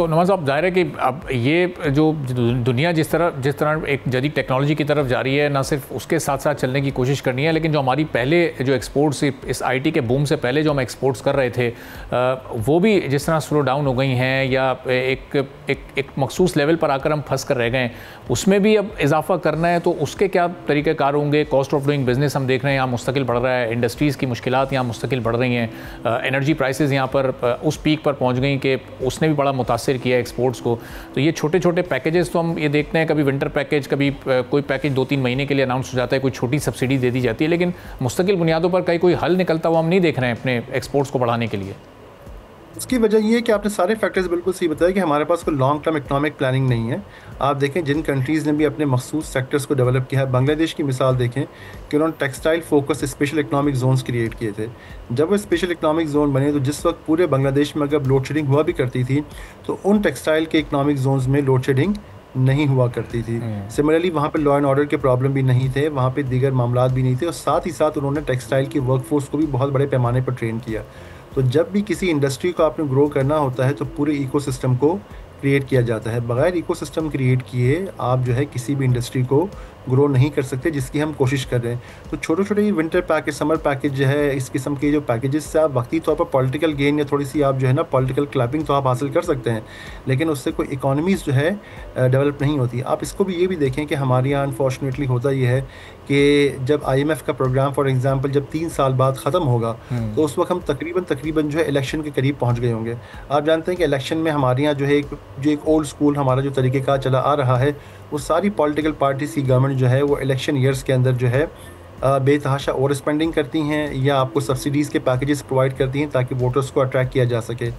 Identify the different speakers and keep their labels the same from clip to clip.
Speaker 1: تو نواز صاحب ظاہر ہے کہ اب یہ جو دنیا جس طرح ایک جدید ٹیکنالوجی کی طرف جا رہی ہے، نہ صرف اس کے ساتھ ساتھ چلنے کی کوشش کرنی ہے، لیکن جو ہماری پہلے جو ایکسپورٹس اس آئی ٹی کے بوم سے پہلے جو ہم ایکسپورٹس کر رہے تھے وہ بھی جس طرح سلو ڈاؤن ہو گئی ہیں یا ایک مخصوص لیول پر آ کر ہم پھنس کر رہ گئے ہیں، اس میں بھی اب اضافہ کرنا ہے تو اس کے کیا طریقہ کار ہوں گے؟ کاسٹ آف ڈوئنگ بزنس ہم دیکھ رہے ہیں یہاں مستقل بڑھ رہا ہے، انڈسٹریز کی مشکلات یہاں مستقل بڑھ رہی ہیں، انرجی پرائسز یہاں پر اس پیک پر پہنچ گئی کہ اس نے بھی بڑا متاثر کیا ایکسپورٹس کو. تو یہ چھوٹے چھوٹے پیکیجز تو ہم یہ دیکھتے ہیں، کبھی ونٹر پیکیج، کبھی کوئی پیکیج 2-3 مہینے کے لیے اناؤنس ہو جاتا ہے، کوئی چھوٹی سبسڈی دے دی جاتی ہے، لیکن مستقل بنیادوں پر کوئی حل نکلتا ہوا ہم نہیں دیکھ رہے ہیں اپنے ایکسپورٹس کو بڑھانے کے لیے.
Speaker 2: اس کی وجہ یہ ہے کہ آپ نے سارے فیکٹرز بالکل صحیح بتایا کہ ہمارے پاس کوئی لانگ ٹرم اکنامک پلاننگ نہیں ہے. آپ دیکھیں جن کنٹریز نے بھی اپنے مخصوص سیکٹرز کو ڈیولپ کیا ہے، بنگلہ دیش کی مثال دیکھیں کہ انہوں نے textile focus special economic zones create کیے تھے. جب وہ اسپیشل اکنامک زون بنے تو جس وقت پورے بنگلہ دیش میں اگر لوڈ شیڈنگ ہوا بھی کرتی تھی تو ان ٹیکسٹائل کے اکنامک زونز میں لوڈ شیڈنگ نہیں ہوا کرتی تھی. سملرلی وہاں پہ لا اینڈ آرڈر کے پرابلم بھی نہیں تھے، وہاں پہ دیگر معاملات بھی نہیں تھے، اور ساتھ ہی ساتھ انہوں نے ٹیکسٹائل کی ورک فورس کو بھی بہت بڑے پیمانے پر ٹرین کیا. تو جب بھی کسی انڈسٹری کو آپ نے گرو کرنا ہوتا ہے تو پورے ایکو سسٹم کو کریٹ کیا جاتا ہے. بغیر ایکو سسٹم کریٹ کیے آپ جو ہے کسی بھی انڈسٹری کو گرو نہیں کر سکتے، جس کی ہم کوشش کر رہے ہیں. تو چھوٹے چھوٹے ونٹر پیکیج، سمر پیکیج جو ہے، اس قسم کے جو پیکیجز سے آپ وقتی طور پر پولیٹیکل گین یا تھوڑی سی آپ جو ہے نا پولیٹیکل کلیپنگ تو آپ حاصل کر سکتے ہیں، لیکن اس سے کوئی اکانومیز جو ہے ڈیولپ نہیں ہوتی. آپ اس کو بھی یہ بھی دیکھیں کہ ہمارے یہاں انفارچونیٹلی ہوتا یہ ہے کہ جب IMF کا پروگرام فار ایگزامپل جب 3 سال بعد ختم ہوگا تو اس وقت ہم تقریباً جو ہے الیکشن کے قریب پہنچ گئے ہوں گے. آپ جانتے ہیں کہ الیکشن میں ہمارے یہاں جو ہے ایک اولڈ اسکول ہمارا جو طریقہ کار چلا آ رہا ہے، وہ ساری پولیٹیکل پارٹیز کی گورنمنٹ جو ہے وہ الیکشن ایئرس کے اندر جو ہے بے تحاشا اوور اسپینڈنگ کرتی ہیں یا آپ کو سبسڈیز کے پیکیجز پرووائڈ کرتی ہیں تاکہ ووٹرس کو اٹریکٹ کیا جا سکے.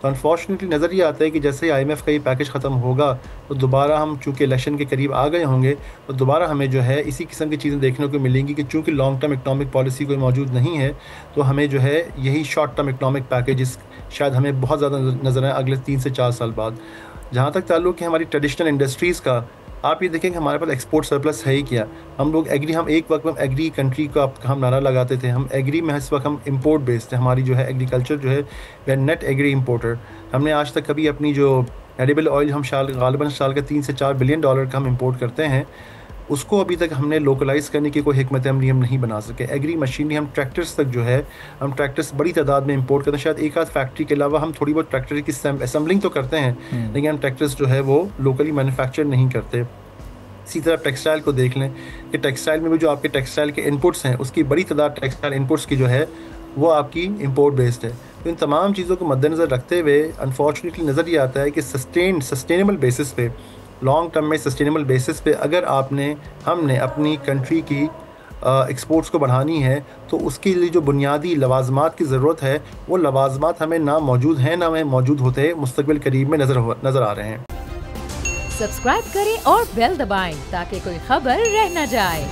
Speaker 2: تو انفارچونیٹلی نظر یہ آتا ہے کہ جیسے IMF کا یہ پیکیج ختم ہوگا تو دوبارہ ہم چونکہ الیکشن کے قریب آ گئے ہوں گے تو دوبارہ ہمیں جو ہے اسی قسم کی چیزیں دیکھنے کو ملیں گی کہ چونکہ لانگ ٹرم اکنامک پالیسی کوئی موجود نہیں ہے تو ہمیں جو ہے یہی شارٹ ٹرم اکنامک پیکیجز شاید ہمیں بہت زیادہ نظر آئیں اگلے 3 سے 4 سال بعد. جہاں تک تعلق ہے ہماری ٹریڈیشنل انڈسٹریز کا، آپ یہ دیکھیں کہ ہمارے پاس ایکسپورٹ سرپلس ہے ہی کیا. ہم لوگ ایگری، ہم ایک وقت میں ایگری کنٹری کا ہم نعرہ لگاتے تھے، ہم ایگری میں اس وقت ہم امپورٹ بیسڈ ہیں. ہماری جو ہے ایگریکلچر جو ہے we are net agri importer. ہم نے آج تک کبھی اپنی جو ایڈیبل آئل ہم غالباً سال کا 3 سے 4 بلین ڈالر کا ہم امپورٹ کرتے ہیں، اس کو ابھی تک ہم نے لوکلائز کرنے کی کوئی حکمت عملی ہم نہیں بنا سکے. ایگری مشینری ہم ٹریکٹرز تک جو ہے ہم ٹریکٹرز بڑی تعداد میں امپورٹ کرتے ہیں. شاید ایک آدھ فیکٹری کے علاوہ ہم تھوڑی بہت ٹریکٹر کی اسمبلنگ تو کرتے ہیں لیکن ہم ٹریکٹرز جو ہے وہ لوکلی مینوفیکچر نہیں کرتے. اسی طرح ٹیکسٹائل کو دیکھ لیں کہ ٹیکسٹائل میں بھی جو آپ کے ٹیکسٹائل کے انپٹس ہیں اس کی بڑی تعداد ٹیکسٹائل انپٹس کی جو ہے وہ آپ کی امپورٹ بیسڈ ہے. تو ان تمام چیزوں کو مد نظر رکھتے ہوئے انفارچونیٹلی نظر یہ آتا ہے کہ سسٹینیبل بیسس پہ، لانگ ٹرم میں سسٹینیبل بیسس پہ اگر ہم نے اپنی کنٹری کی ایکسپورٹس کو بڑھانی ہے تو اس کے لیے جو بنیادی لوازمات کی ضرورت ہے وہ لوازمات ہمیں نہ موجود ہیں نہ ہمیں موجود ہوتے مستقبل قریب میں نظر آ رہے ہیں.
Speaker 3: سبسکرائب کریں اور بیل دبائیں تاکہ کوئی خبر رہ نہ جائے.